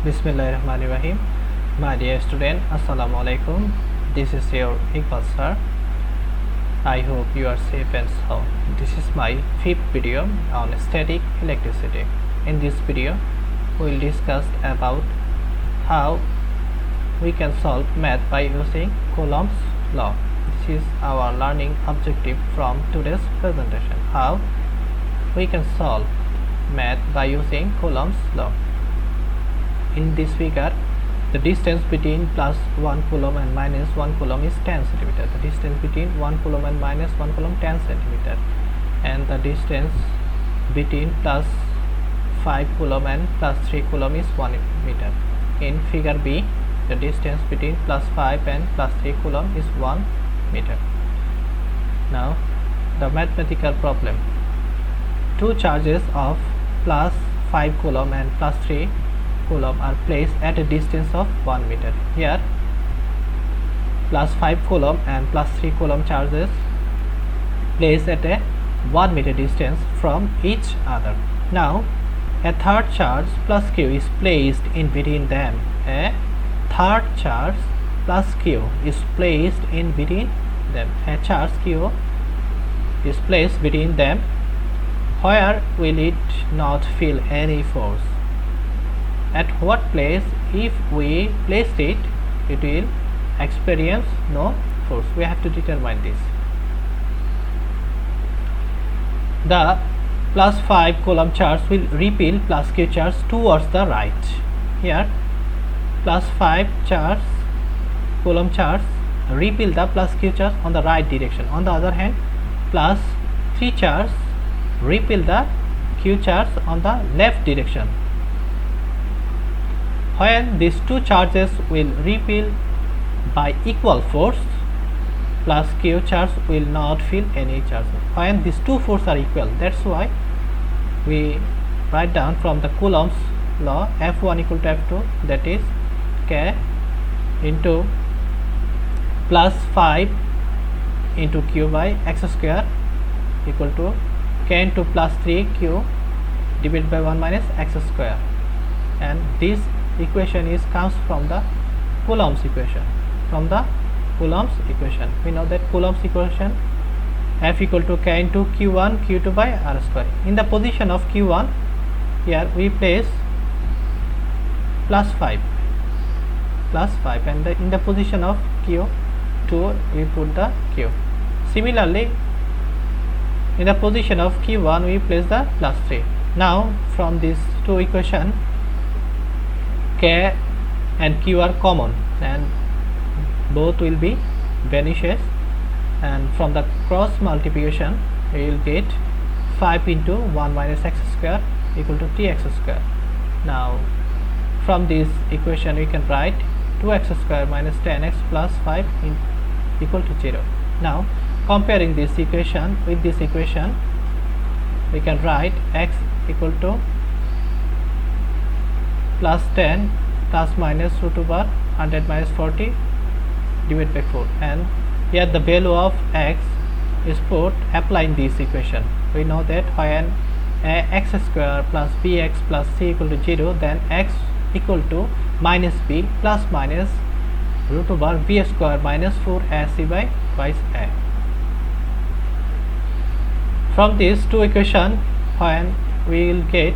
Bismillahirrahmanirrahim. My dear student, Assalamu alaikum. This is your Iqbal sir. I hope you are safe and sound. This is my fifth video on static electricity. In this video, we will discuss about how we can solve math by using Coulomb's law. This is our learning objective from today's presentation. How we can solve math by using Coulomb's law. In this figure, the distance between plus 1 coulomb and minus 1 coulomb is 10 centimeter. The distance between 1 coulomb and minus 1 coulomb 10 centimeter, and the distance between plus 5 coulomb and plus 3 coulomb is 1 meter. In figure B, the distance between plus 5 and plus 3 coulomb is 1 meter. Now, the mathematical problem. Two charges of plus 5 coulomb and plus 3 coulomb are placed at a distance of 1 meter. Here, plus 5 coulomb and plus 3 coulomb charges placed at a 1 meter distance from each other. Now, a third charge plus q is placed in between them. A third charge plus q is placed in between them. A charge q is placed between them. Where will it not feel any force? At what place, if we place it, it will experience no force. We have to determine this. The plus 5 coulomb charge will repel plus q charge towards the right. Here, plus 5 coulomb charge repel the plus q charge on the right direction. On the other hand, plus 3 charge repel the q charge on the left direction. When these two charges will repel by equal force, plus q charge will not feel any charge. When these two forces are equal, that's why we write down from the Coulomb's law F1 equal to F2, that is K into plus 5 into q by x square equal to K into plus 3q divided by 1 minus x square, and this equation comes from the Coulomb's equation. From the Coulomb's equation, we know that Coulomb's equation F equal to K into Q1 Q2 by R square. In the position of Q1, here we place plus 5, and in the position of Q2 we put the Q. Similarly, in the position of Q1 we place the plus 3. Now, from these two equations, K and Q are common, and both will be vanishes, and from the cross multiplication we will get 5 into 1 minus x square equal to 3x square. Now, from this equation we can write 2x square minus 10x plus 5 equal to 0. Now, comparing this equation with this equation, we can write x equal to plus 10 plus minus root over 100 minus 40 divided by 4, and here the value of x is put applying this equation. We know that when x square plus bx plus c equal to 0, then x equal to minus b plus minus root over b square minus 4ac by twice a. From these two equations, when we will get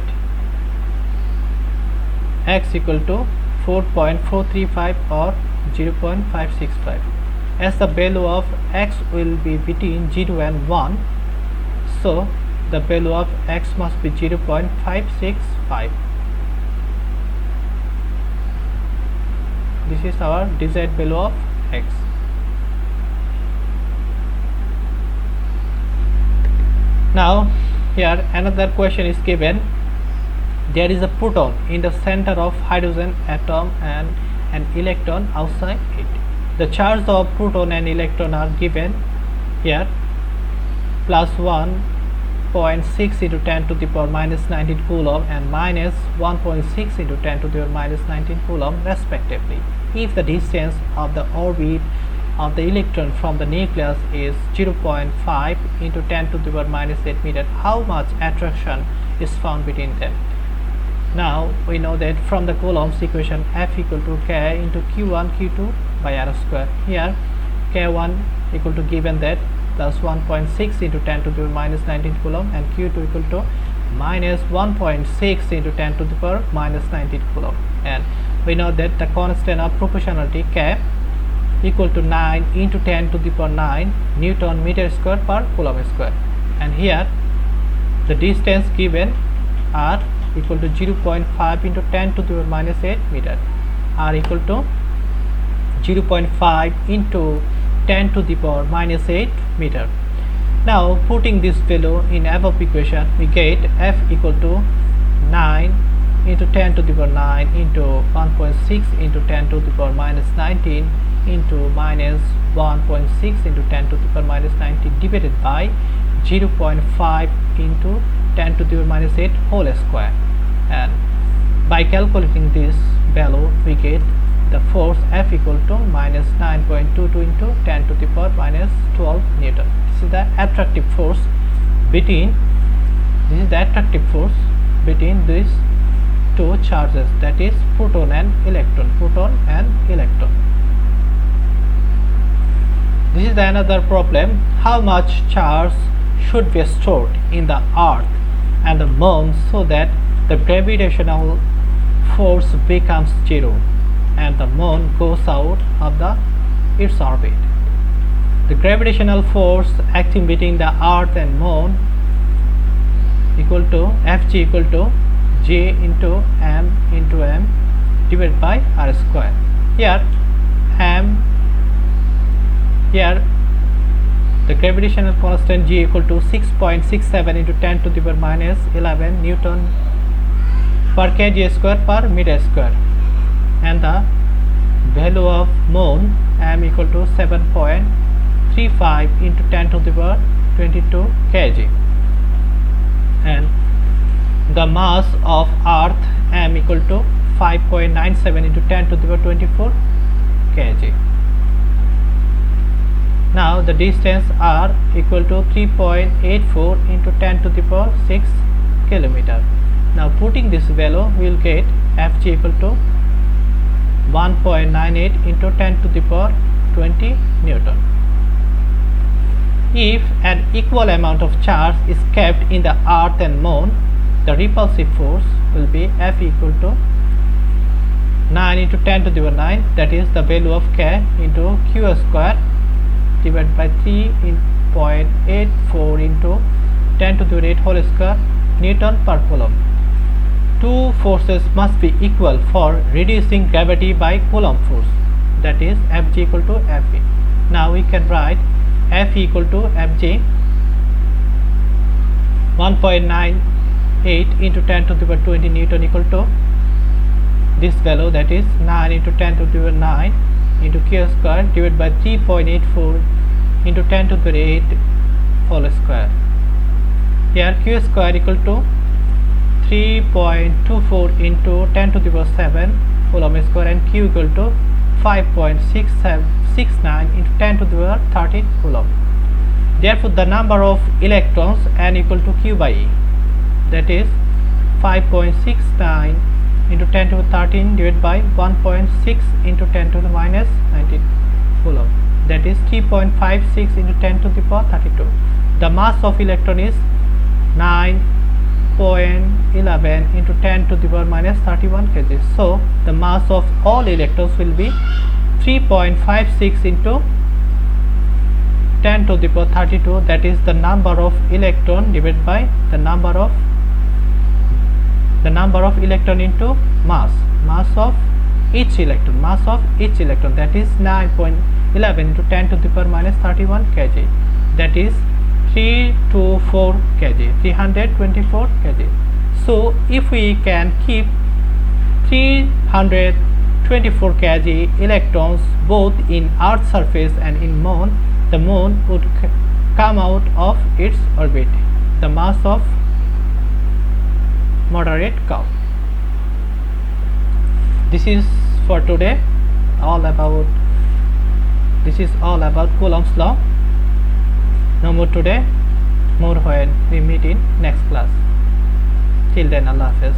x equal to 4.435 or 0.565, as the value of x will be between 0 and 1, so the value of x must be 0.565. This is our desired value of x. Now, here another question is given. There is a proton in the center of hydrogen atom and an electron outside it. The charge of proton and electron are given here: plus 1.6 into 10 to the power minus 19 coulomb and minus 1.6 into 10 to the power minus 19 coulomb respectively. If the distance of the orbit of the electron from the nucleus is 0.5 into 10 to the power minus 8 meter, how much attraction is found between them? Now we know that from the Coulomb's equation, F equal to K into Q1 Q2 by R square. Here K1 equal to, given that, plus 1.6 into 10 to the power minus 19 Coulomb, and Q2 equal to minus 1.6 into 10 to the power minus 19 Coulomb. And we know that the constant of proportionality K equal to 9 into 10 to the power 9 Newton meter square per Coulomb square. And here the distance given R equal to 0.5 into 10 to the power minus 8 meter. R equal to 0.5 into 10 to the power minus 8 meter. Now putting this value in above equation, we get F equal to 9 into 10 to the power 9 into 1.6 into 10 to the power minus 19 into minus 1.6 into 10 to the power minus 19 divided by 0.5 into 10 to the power minus 8 whole square. And by calculating this value, we get the force F equal to minus 9.22 into 10 to the power minus 12 Newton. This is the attractive force between these two charges, that is proton and electron. This is another problem. How much charge should be stored in the earth and the moon so that the gravitational force becomes zero and the moon goes out of its orbit? The gravitational force acting between the earth and moon equal to Fg equal to J into m divided by R square. Here the gravitational constant G equal to 6.67 into 10 to the power minus 11 Newton per kg square per meter square, and the value of moon m equal to 7.35 into 10 to the power 22 kg, and the mass of earth m equal to 5.97 into 10 to the power 24 kg. Now the distance r equal to 3.84 into 10 to the power 6 kilometer. Now putting this value, we will get Fg equal to 1.98 into 10 to the power 20 Newton. If an equal amount of charge is kept in the earth and moon, the repulsive force will be F equal to 9 into 10 to the power 9, that is the value of K into Q square divided by 3.84 into 10 to the power 8 whole square Newton per Coulomb. Two forces must be equal for reducing gravity by Coulomb force, that is Fg equal to Fe. Now we can write F equal to Fg 1.98 into 10 to the power 20 Newton equal to this value, that is 9 into 10 to the power 9 into Q square divided by 3.84 into 10 to the power 8 whole square. Here Q square equal to 3.24 into 10 to the power 7 Coulomb square, and Q equal to 5.69 into 10 to the power 13 Coulomb. Therefore the number of electrons N equal to Q by E, that is 5.69 into 10 to the power 13 divided by 1.6 into 10 to the minus 19 Coulomb, that is 3.56 into 10 to the power 32. The mass of electron is 9.11 into 10 to the power minus 31 kg. So the mass of all electrons will be 3.56 into 10 to the power 32, that is the number of electron divided by the number of electron into mass of each electron, that is 9.11 into 10 to the power minus 31 kg, that is 324 kg. So if we can keep 324 kg electrons both in Earth's surface and in moon, the moon would come out of its orbit, the mass of moderate curve. This is for today all about Coulomb's law. No more today, more when we meet in next class. Till then, Allah Hafiz.